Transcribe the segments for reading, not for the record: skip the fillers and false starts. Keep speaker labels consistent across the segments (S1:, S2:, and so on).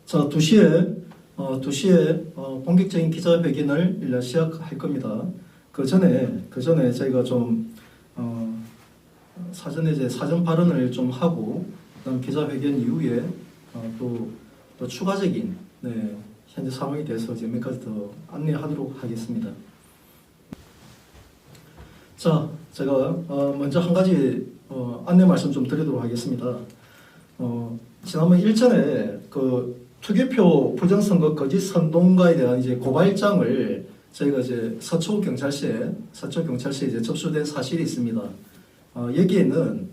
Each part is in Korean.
S1: 자, 2시에 본격적인 기자회견을 시작할 겁니다. 그 전에 저희가 좀 사전에 이제 사전 발언을 좀 하고 그다음 기자회견 이후에 또 추가적인 현재 상황에 대해서 이제 몇 가지 더 안내하도록 하겠습니다. 자, 제가 먼저 한 가지 안내 말씀 좀 드리도록 하겠습니다. 지난번 일전에 그 투개표 부정선거 거짓 선동가에 대한 이제 고발장을 저희가 이제 서초경찰서에 이제 접수된 사실이 있습니다. 여기에는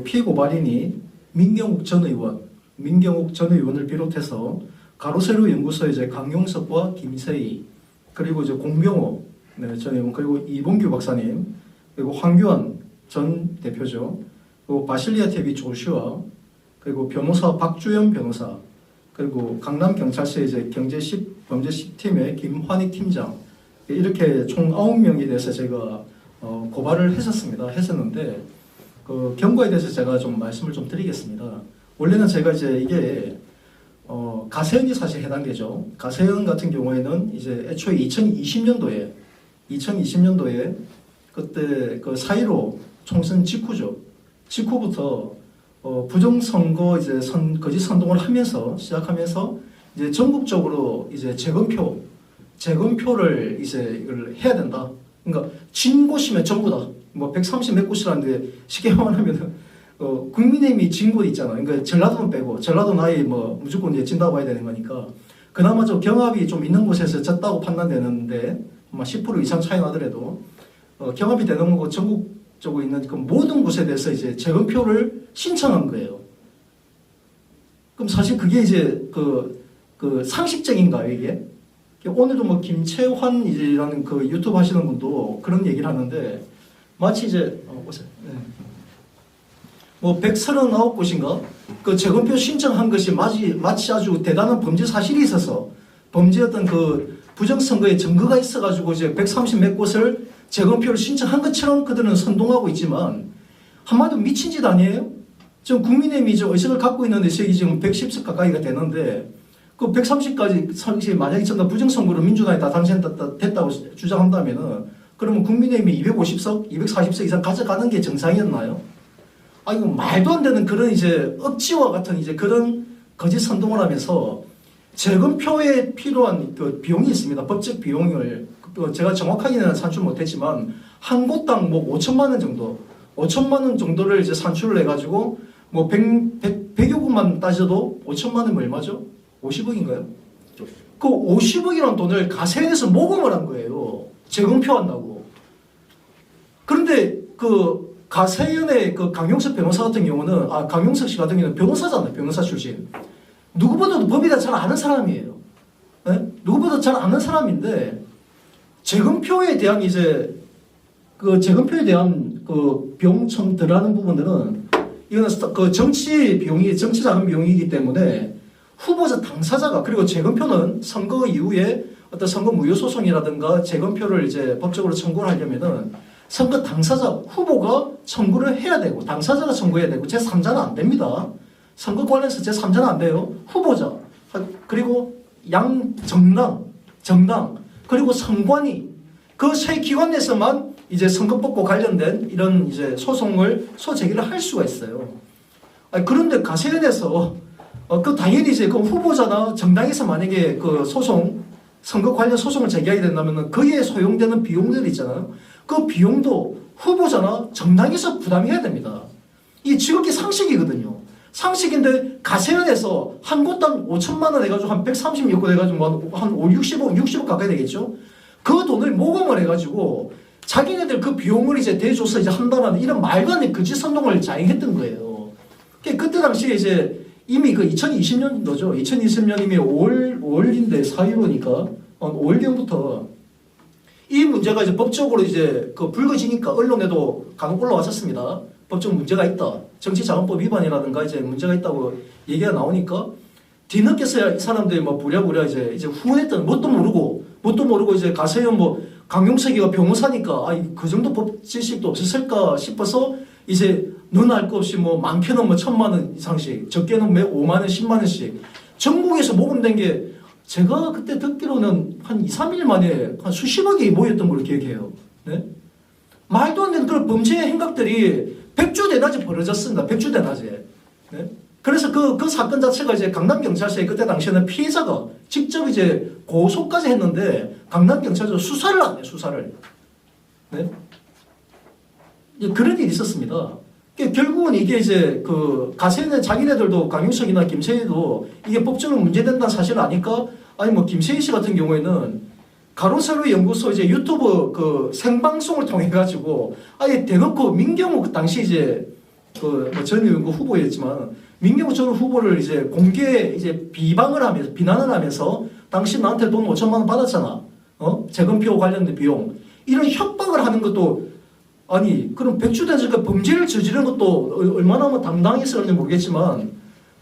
S1: 피고발인이 민경욱 전 의원을 비롯해서 가로세로 연구소의 이제 강용석과 김세희, 그리고 이제 공병호 전 의원, 그리고 이봉규 박사님, 그리고 황교안 전 대표죠. 그리고 바실리아 TV 조슈아, 그리고 변호사 박주연 변호사, 그리고 강남경찰서 이제 범죄 10팀의 김환익 팀장, 이렇게 총 9명에 대해서 제가 고발을 했었는데 그 경과에 대해서 제가 좀 말씀을 좀 드리겠습니다. 원래는 제가 이제 이게 가세현이 사실 해당되죠. 가세현 같은 경우에는 이제 애초에 2020년도에 그때 그 4.15 총선 직후부터 부정선거 이제 거짓 선동을 시작하면서 이제 전국적으로 이제 재검표를 이제 이걸 해야 된다. 그러니까 진 곳이면 전부 다 뭐 130 몇 곳이라는데 쉽게 말하면은 국민의힘이 진 곳 있잖아요. 그러니까 전라도는 빼고, 전라도는 아예 뭐 무조건 이제 진다고 봐야 되는 거니까 그나마 좀 경합이 좀 있는 곳에서 졌다고 판단되는데 아마 10% 이상 차이 나더라도 경합이 되는 거고 전국적으로 있는 그 모든 곳에 대해서 이제 재검표를 신청한 거예요. 그럼 사실 그게 이제 그 상식적인가요, 이게? 오늘도 뭐 김채환이라는 그 유튜브 하시는 분도 그런 얘기를 하는데 마치 이제 뭐 139곳인가 그 재검표 신청한 것이 마치 아주 대단한 범죄 사실이 있어서 범죄였던 그 부정선거에 증거가 있어가지고 이제 130 몇 곳을 재검표를 신청한 것처럼 그들은 선동하고 있지만 한마디로 미친 짓 아니에요? 지금 국민의힘이 의석을 갖고 있는데 지금 110석 가까이가 되는데 그 130까지 만약에 전부 부정선거로 민주당이 다 당선됐다고 주장한다면은 그러면 국민의힘이 250석, 240석 이상 가져가는 게 정상이었나요? 이거 말도 안 되는 그런 이제 억지와 같은 이제 그런 거짓 선동을 하면서 재검표에 필요한 그 비용이 있습니다. 법적 비용을 제가 정확하게는 산출 못했지만 한 곳당 뭐 5천만 원 정도를 이제 산출을 해가지고 뭐 100여 곳만 따져도 5천만 원이면 얼마죠? 50억인가요? 그 50억이라는 돈을 가세현에서 모금을 한 거예요. 재검표한다고. 그런데 그 가세현의 그 강용석 변호사 같은 경우는 강용석 씨 같은 경우는 변호사잖아요. 변호사 출신. 누구보다도 법에 대해 잘 아는 사람이에요. 네? 누구보다 잘 아는 사람인데 재검표에 대한 이제 그 재검표에 대한 그 비용 들어가는 부분들은 이거는 그 정치 자금 비용이기 때문에 후보자 당사자가, 그리고 재검표는 선거 이후에 어떤 선거 무효 소송이라든가 재검표를 이제 법적으로 청구를 하려면은 선거 당사자 후보가 청구를 해야 되고 당사자가 청구해야 되고 제3자는 안 됩니다. 선거 관련해서 제3자는 안 돼요. 후보자 그리고 정당 그리고 선관위 그 세 기관 내에서만 이제 선거법과 관련된 이런 이제 소제기를 할 수가 있어요. 그런데 가세현에서 그 당연히 이제 그 후보자나 정당에서 만약에 그 선거 관련 소송을 제기하게 된다면은 그에 소용되는 비용들이 있잖아요. 그 비용도 후보자나 정당에서 부담해야 됩니다. 이 지극히 상식이거든요. 상식인데 가세현에서 한 곳당 5천만 원 해가지고 한 136곳 해가지고 한 60억 가까이 되겠죠. 그 돈을 모금을 해가지고 자기네들 그 비용을 이제 대줘서 이제 한다는 이런 말도 안 되는 거짓 선동을 자행했던 거예요. 그때 당시에 이제 이미 그 2020년도죠. 2020년 이미 5월인데 4.15니까 5월경부터 이 문제가 이제 법적으로 이제 그 불거지니까 언론에도 간혹 올라왔었습니다. 법적 문제가 있다. 정치자금법 위반이라든가 이제 문제가 있다고 얘기가 나오니까 뒤늦게서야 이 사람들이 뭐 부랴부랴 이제 후회했던 뭣도 모르고 이제 가세현 강용석이가 변호사니까 그 정도 법 지식도 없었을까 싶어서 이제 너나 할 것 없이 뭐 많게는 뭐 1,000만 원 이상씩, 적게는 뭐 5만 원, 10만 원씩 전국에서 모금된 게 제가 그때 듣기로는 한 2, 3일 만에 한 수십억이 모였던 걸로 기억해요. 네? 말도 안 되는 그런 범죄 행각들이 백주대낮에 벌어졌습니다. 백주대낮에. 네? 그래서 그 사건 자체가 이제 강남경찰서에 그때 당시에는 피해자가 직접 이제 고소까지 했는데 강남경찰서 수사를 안 해요, 수사를. 네? 그런 일이 있었습니다. 결국은 이게 이제 그 가세는 자기네들도 강용석이나 김세희도 이게 법적으로 문제된다는 사실을 아니까 아니 뭐 김세희 씨 같은 경우에는 가로세로 연구소 이제 유튜브 그 생방송을 통해 가지고 아예 대놓고 민경욱 그 당시 이제 그 뭐 전 연구 후보였지만 민경욱 전 후보를 이제 공개 이제 비방을 하면서 비난을 하면서 당신 나한테 돈 5천만 원 받았잖아. 재검표 관련된 비용 이런 협박을 하는 것도 아니 그럼 백주대낮에 범죄를 저지른 것도 얼마나 뭐 당당했을지 모르겠지만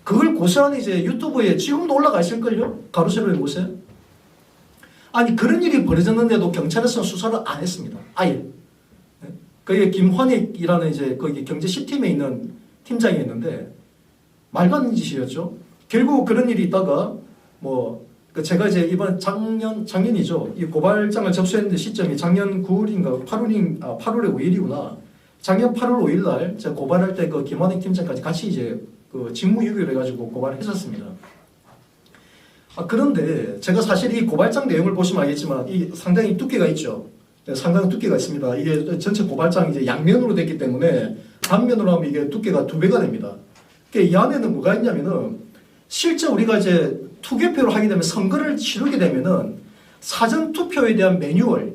S1: 그걸 고스란히 이제 유튜브에 지금도 올라가 있을걸요? 가로세로 연구소에. 아니 그런 일이 벌어졌는데도 경찰에서는 수사를 안 했습니다. 아예. 그게 김환익이라는 이제 거기 경제 C팀에 있는 팀장이 있는데 말도 안 되는 짓이었죠. 결국 그런 일이 있다가 뭐 제가 이제 이번 작년이죠. 이 고발장을 접수했는데 시점이 작년 9월인가 8월에 5일이구나. 작년 8월 5일 날 제가 고발할 때 그 김환익 팀장까지 같이 이제 그 직무유기를 해가지고 고발을 했었습니다. 그런데 제가 사실 이 고발장 내용을 보시면 알겠지만 이 상당히 두께가 있죠. 상당히 두께가 있습니다. 이게 전체 고발장이 이제 양면으로 됐기 때문에 단면으로 하면 이게 두께가 2배가 됩니다. 이 안에는 뭐가 있냐면은 실제 우리가 이제 투개표를 하게 되면 선거를 치르게 되면은 사전 투표에 대한 매뉴얼,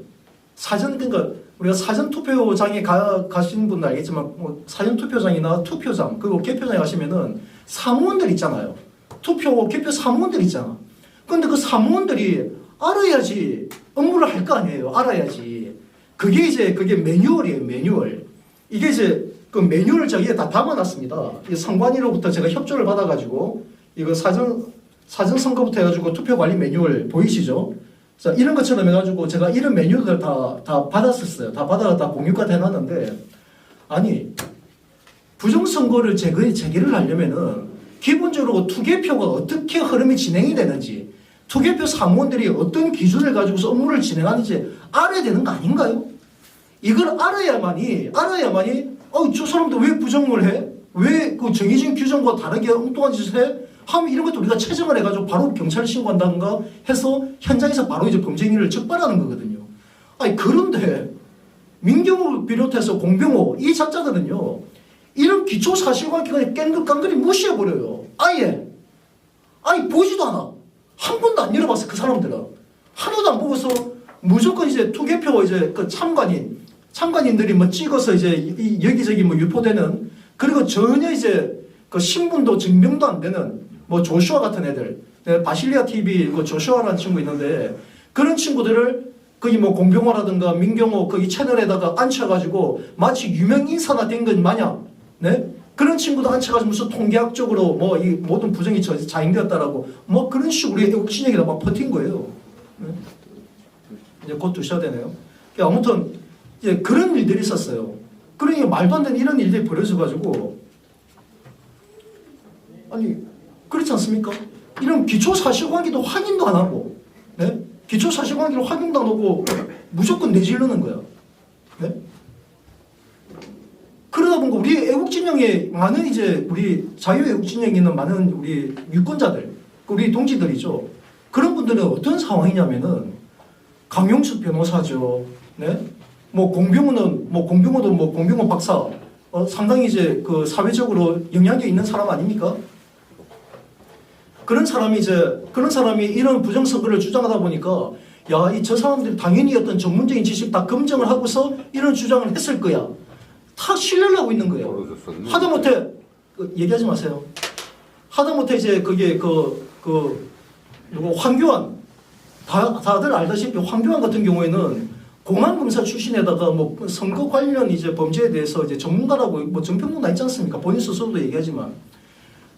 S1: 그러니까 우리가 사전 투표장에 가신 분들 알겠지만 뭐 사전 투표장이나 투표장 그리고 개표장에 가시면은 사무원들 있잖아요. 투표 개표 사무원들 있잖아. 그런데 그 사무원들이 알아야지 업무를 할 거 아니에요. 알아야지. 그게 매뉴얼이에요. 매뉴얼. 이게 이제 그 매뉴얼을 저기에 다 담아놨습니다. 이 선관위로부터 제가 협조를 받아가지고 이거 사전 선거부터 해가지고 투표 관리 매뉴얼 보이시죠? 자, 이런 것처럼 해가지고 제가 이런 매뉴얼을 다 받았었어요. 다 받아가 공유까지 해놨는데 아니 부정선거를 제기를 하려면은 기본적으로 투개표가 어떻게 흐름이 진행이 되는지 투개표 사무원들이 어떤 기준을 가지고서 업무를 진행하는지 알아야 되는 거 아닌가요? 이걸 알아야만이 저 사람들 왜 부정을 해? 왜 그 정해진 규정과 다르게 엉뚱한 짓을 해? 하면 이런 것도 우리가 채정을 해가지고 바로 경찰에 신고한다든가 해서 현장에서 바로 이제 범죄 행위를 적발하는 거거든요. 아니 그런데 민경을 비롯해서 공병호 이 작자들은요 이런 기초 사실관계를 깽긋깡긋이 무시해버려요. 아니 보지도 않아. 한 번도 안 열어봤어. 그 사람들은 하나도 안 보고서 무조건 이제 투개표 이제 그 참관인들이 뭐 찍어서 이제 여기저기 뭐 유포되는 그리고 전혀 이제 그 신분도 증명도 안 되는 뭐 조슈아 같은 애들 바실리아 TV 그 조슈아라는 친구 있는데 그런 친구들을 거기 뭐 공병호라든가 민경호 거기 채널에다가 앉혀가지고 마치 유명 인사나 된 것 마냥 네? 그런 친구도 앉혀가지고 무슨 통계학적으로 뭐 이 모든 부정이 자행되었다라고 뭐 그런 식으로 애국진영이라 막 버틴 거예요. 네? 이제 곧 두셔야 되네요. 아무튼 이제 그런 일들이 있었어요. 그러니 말도 안 되는 이런 일들이 벌어져가지고 아니 그렇지 않습니까? 이런 기초 사실관계도 확인도 안 하고, 네? 기초 사실관계를 확인도 안 하고 무조건 내지르는 거야. 네? 그러다 보니까 우리 애국진영에 많은 이제 우리 자유애국진영에 있는 많은 우리 유권자들, 우리 동지들이죠. 그런 분들은 어떤 상황이냐면은 강용석 변호사죠. 네? 뭐 공병호도 박사, 상당히 이제 그 사회적으로 영향력 있는 사람 아닙니까? 그런 사람이 이런 부정선거를 주장하다 보니까 야, 저 사람들이 당연히 어떤 전문적인 지식 다 검증을 하고서 이런 주장을 했을 거야. 다 신뢰를 하고 있는 거예요. 하다못해 얘기하지 마세요. 하다못해 이제 그게 누구 황교안 다들 알다시피 황교안 같은 경우에는 공안검사 출신에다가 뭐 선거 관련 이제 범죄에 대해서 이제 전문가라고 뭐 정평도 나 있지 않습니까? 본인 스스로도 얘기하지만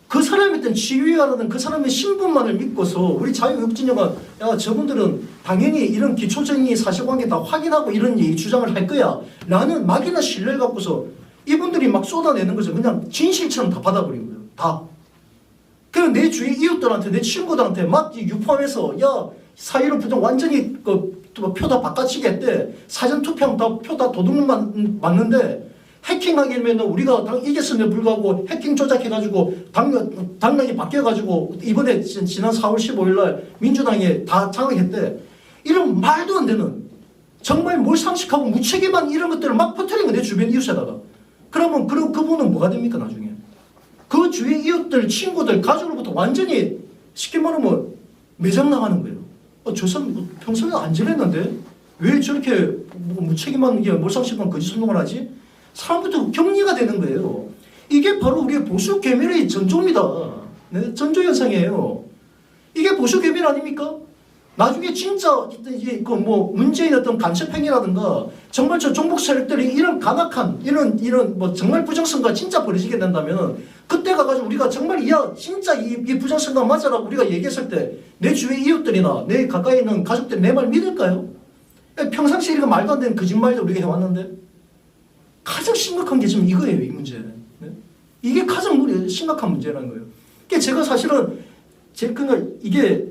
S1: 그 사람이 어떤 지위라는 그 사람의 신분만을 믿고서 우리 자유애국진영은 야 저분들은 당연히 이런 기초적인 사실관계 다 확인하고 이런 주장을 할 거야 라는 막연한 신뢰를 갖고서 이분들이 막 쏟아내는 거죠. 그냥 진실처럼 다 받아버린 거예요. 다. 그래서 내 주위 이웃들한테, 내 친구들한테 막 유포하면서, 야, 4.15 부정 완전히 표 다 바꿔치기 했대. 사전투표하면 표 다 도둑 맞는데, 해킹하기면 우리가 이겼음에도 불구하고 해킹 조작해가지고 당락이 바뀌어가지고 이번에 지난 4월 15일 날 민주당에 다 장악했대. 이런 말도 안 되는, 정말 몰상식하고 무책임한 이런 것들을 막 퍼뜨린 거내 주변 이웃에다가. 그러면 그분은 뭐가 됩니까 나중에? 그 주위 이웃들, 친구들, 가족으로부터 완전히 쉽게 말하면 매장 나가는 거예요. 저 사람 평소에 안 저랬는데 왜 저렇게 무책임한 몰상식한 거짓 선동을 하지? 사람부터 격리가 되는 거예요. 이게 바로 우리의 보수 괴멸의 전조입니다. 네? 전조 현상이에요. 이게 보수 괴멸 아닙니까? 나중에 진짜 이게 문재인 어떤 간첩 행위라든가 정말 저 종북 세력들이 이런 간악한 이런 정말 부정선거 진짜 벌어지게 된다면 그때 가가지고 우리가 정말 진짜 이 부정선거 맞아라고 우리가 얘기했을 때 내 주위 이웃들이나 내 가까이 있는 가족들이 내 말 믿을까요? 평상시에 이런 말도 안 되는 거짓말도 우리가 해왔는데 가장 심각한 게 지금 이거예요, 이 문제. 네? 이게 가장 심각한 문제라는 거예요. 그러니까 제가 사실은 이게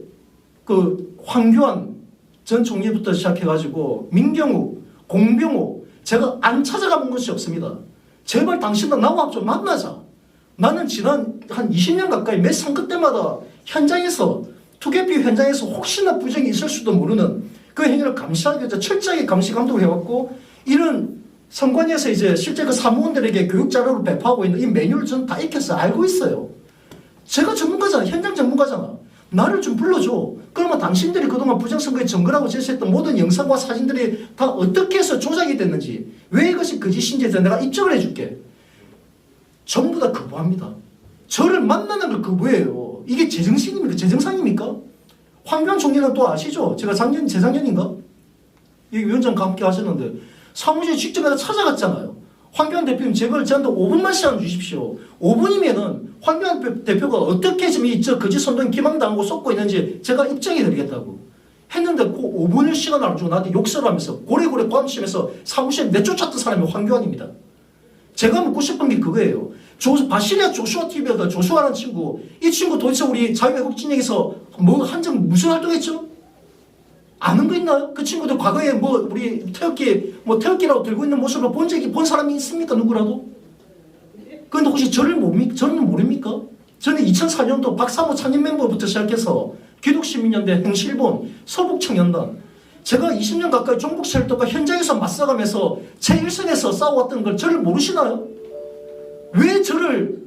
S1: 황교안 전 총리부터 시작해가지고 민경욱, 공병호 제가 안 찾아가 본 것이 없습니다. 제발 당신도 나와 좀 만나자. 나는 지난 한 20년 가까이 매 선거 때마다 현장에서 투개표 현장에서 혹시나 부정이 있을 수도 모르는 그 행위를 감시하기 위해서 철저하게 감시 감독을 해왔고 이런 선관위에서 이제 실제 그 사무원들에게 교육 자료를 배포하고 있는 이 매뉴얼을 저는 다 익혀서 알고 있어요. 제가 전문가잖아. 현장 전문가잖아. 나를 좀 불러줘. 그러면 당신들이 그동안 부정선거에 정거라고 제시했던 모든 영상과 사진들이 다 어떻게 해서 조작이 됐는지 왜 이것이 거짓인지에 대해서 내가 입증을 해줄게. 전부 다 거부합니다. 저를 만나는 걸 거부해요. 이게 제정신입니까? 제정상입니까? 황교안 총리는 또 아시죠? 제가 재작년인가? 이 위원장과 함께 하셨는데 사무실에 직접 내가 찾아갔잖아요. 황교안 대표님 제발 저한테 5분만 시간 주십시오. 5분이면은 황교안 대표가 어떻게 지금 저 거짓 선동 기망당하고 쏟고 있는지 제가 입증해 드리겠다고 했는데 그 5분을 시간을 주고 나한테 욕설을 하면서 고래고래 꽈치면서 사무실에 내쫓았던 사람이 황교안입니다. 제가 묻고 싶은 게 그거예요. 바실리아 조슈아 TV에서 조슈아라는 친구, 이 친구 도대체 우리 자유외국 진영에서 무슨 활동했죠? 아는 거 있나요? 그 친구들 과거에 우리 태극기라고 들고 있는 모습을 본 사람이 있습니까? 누구라도? 그런데 혹시 저는 모릅니까? 저는 2004년도 박사모 창립 멤버부터 시작해서 기독시민연대, 행실본, 서북청년단, 제가 20년 가까이 종북 세력들과 현장에서 맞서가면서 제1선에서 싸워왔던 걸 저를 모르시나요? 왜 저를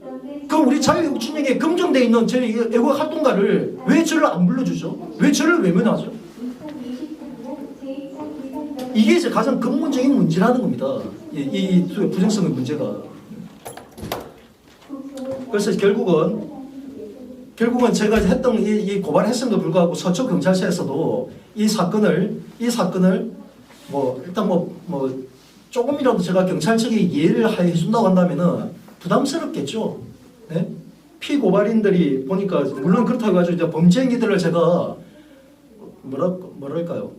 S1: 우리 자유외국 진영에 검증되어 있는 제 애국 활동가를 왜 저를 안 불러주죠? 왜 저를 외면하죠? 이게 이제 가장 근본적인 문제라는 겁니다. 이 부정선거 문제가. 그래서 결국은 제가 했던 이 고발했음에도 불구하고 서초 경찰서에서도 이 사건을 일단 조금이라도 제가 경찰 측에 이해를 해준다고 한다면은 부담스럽겠죠. 네? 피고발인들이 보니까 물론 그렇다고 해가지고 이제 범죄 행위들을 제가 뭐랄까요?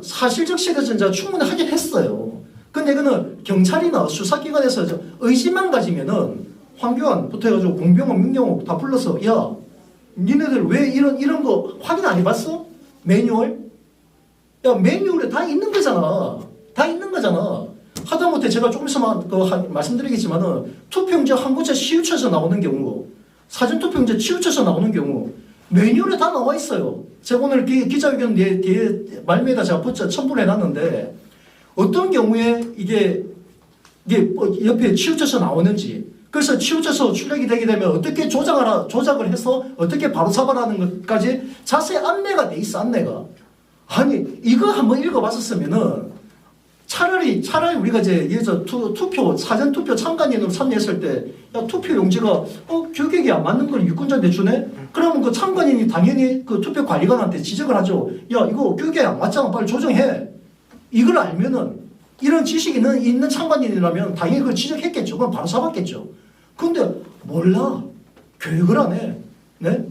S1: 사실적 시대에서 이제 충분히 하긴 했어요. 근데 이거는 경찰이나 수사기관에서 의지만 가지면은 황교안부터 해가지고 공병호, 민경호 다 불러서 야, 니네들 왜 이런 거 확인 안 해봤어? 매뉴얼? 야, 매뉴얼에 다 있는 거잖아. 다 있는 거잖아. 하다못해 제가 조금 있으면 말씀드리겠지만은 투표용지 한 곳에 치우쳐서 나오는 경우, 사전투표용지 치우쳐서 나오는 경우 매뉴얼에 다 나와 있어요. 제가 오늘 기자회견 뒤에 말미에다 제가 첨부를 해놨는데 어떤 경우에 이게 옆에 치우쳐서 나오는지, 그래서 치우쳐서 출력이 되게 되면 어떻게 조작을 해서 어떻게 바로 잡아라는 것까지 자세히 안내가 돼 있어. 안내가. 아니 이거 한번 읽어봤었으면은 차라리 우리가 이제 사전투표 참관인으로 참여했을 때 야, 투표 용지가 규격이 안 맞는 걸 유권자한테 주네? 그러면 그 참관인이 당연히 그 투표 관리관한테 지적을 하죠. 야, 이거 규격이 안 맞잖아. 빨리 조정해. 이걸 알면은 이런 지식이 있는 참관인이라면 당연히 그걸 지적했겠죠. 그럼 바로 잡았겠죠. 근데 몰라. 교육을 안 해. 네?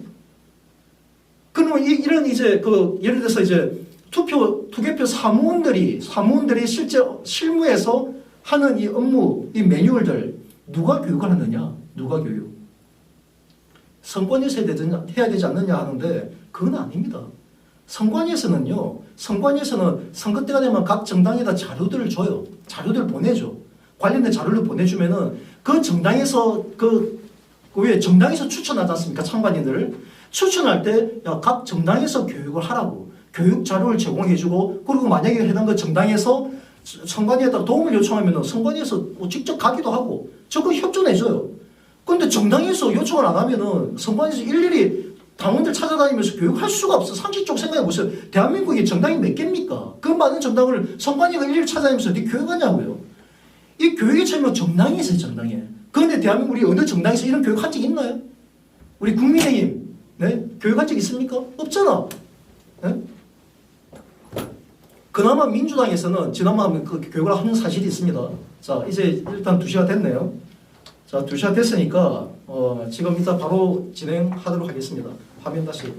S1: 그러면 이런 이제 예를 들어서 이제 투개표 사무원들이 실제 실무에서 하는 이 업무, 이 매뉴얼들, 누가 교육을 하느냐? 누가 교육? 선관위에서 해야 되지 않느냐 하는데 그건 아닙니다. 선관위에서는 선거 때가 되면 각 정당에다 자료들을 줘요. 자료들을 보내줘. 관련된 자료를 보내주면은 그 정당에서 왜 정당에서 추천하지 않습니까? 참관인들을 추천할 때 각 정당에서 교육을 하라고 교육 자료를 제공해주고 그리고 만약에 해당 그 정당에서 선관위에다 도움을 요청하면은 선관위에서 직접 가기도 하고 적극 협조해줘요. 그런데 정당에서 요청을 안 하면은 선관위에서 일일이 당원들 찾아다니면서 교육할 수가 없어. 상식적으로 생각해 보세요. 대한민국에 정당이 몇 개입니까? 그 많은 정당을 선관위가 일일이 찾아다니면서 어디 교육하냐고요. 이 교육의 책임은 정당에 있어요. 정당에. 그런데 대한민국 우리 어느 정당에서 이런 교육한 적 있나요? 우리 국민의힘 교육한 적 있습니까? 없잖아. 네? 그나마 민주당에서는 지난번 그 교육을 하는 사실이 있습니다. 자, 이제 일단 2시가 됐네요. 자, 2시가 됐으니까 지금 이따 바로 진행하도록 하겠습니다. 화면 다시.